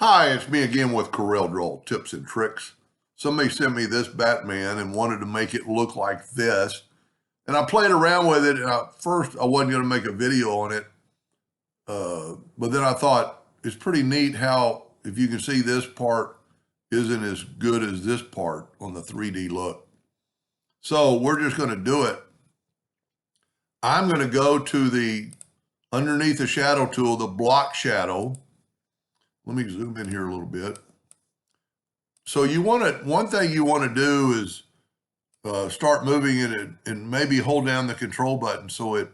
Hi, it's me again with Corel Draw Tips and Tricks. Somebody sent me this Batman and wanted to make it look like this. And I played around with it. And first, I wasn't going to make a video on it. But then I thought it's pretty neat how, if you can see, this part isn't as good as this part on the 3D look. So we're just going to do it. I'm going to go to the underneath the shadow tool, the block shadow. Let me zoom in here a little bit. So one thing you want to do is start moving it and maybe hold down the control button so I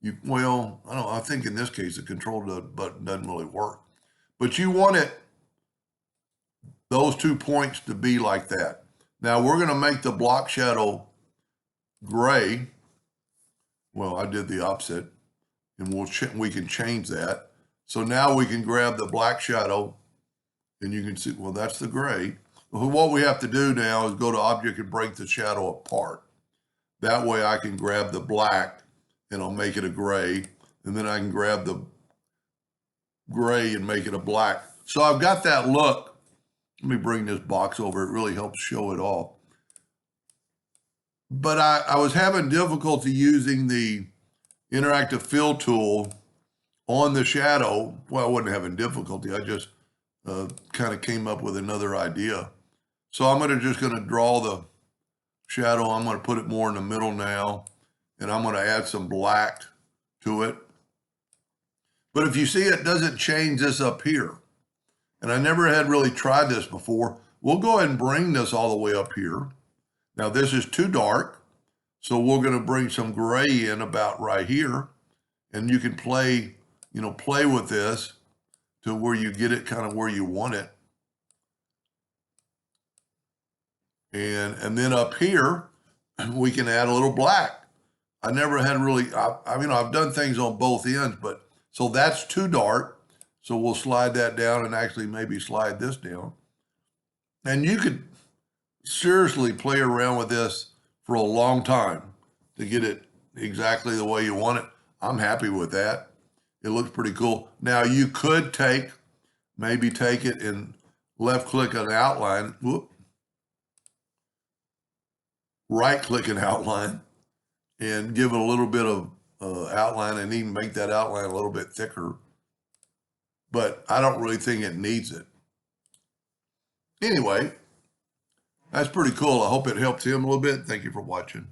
don't know, I think in this case, the control button doesn't really work. But you want those 2 points to be like that. Now we're going to make the block shadow gray. Well, I did the opposite, and we can change that. So now we can grab the black shadow, and you can see, well, that's the gray. Well, what we have to do now is go to Object and break the shadow apart. That way I can grab the black, and I'll make it a gray, and then I can grab the gray and make it a black. So I've got that look. Let me bring this box over. It really helps show it off. But I was having difficulty using the interactive fill tool on the shadow. Well, I wasn't having difficulty. I just kind of came up with another idea. So I'm just going to draw the shadow. I'm going to put it more in the middle now, and I'm going to add some black to it. But if you see, it doesn't change this up here. And I never had really tried this before. We'll go ahead and bring this all the way up here. Now this is too dark, so we're going to bring some gray in about right here. And you can play with this to where you get it kind of where you want it. And then up here, we can add a little black. I never had really, I've done things on both ends, but so that's too dark. So we'll slide that down and actually maybe slide this down. And you could seriously play around with this for a long time to get it exactly the way you want it. I'm happy with that. It looks pretty cool. Now you could maybe take it and left click an outline. Whoop. Right click an outline and give it a little bit of outline and even make that outline a little bit thicker. But I don't really think it needs it. Anyway, that's pretty cool. I hope it helped him a little bit. Thank you for watching.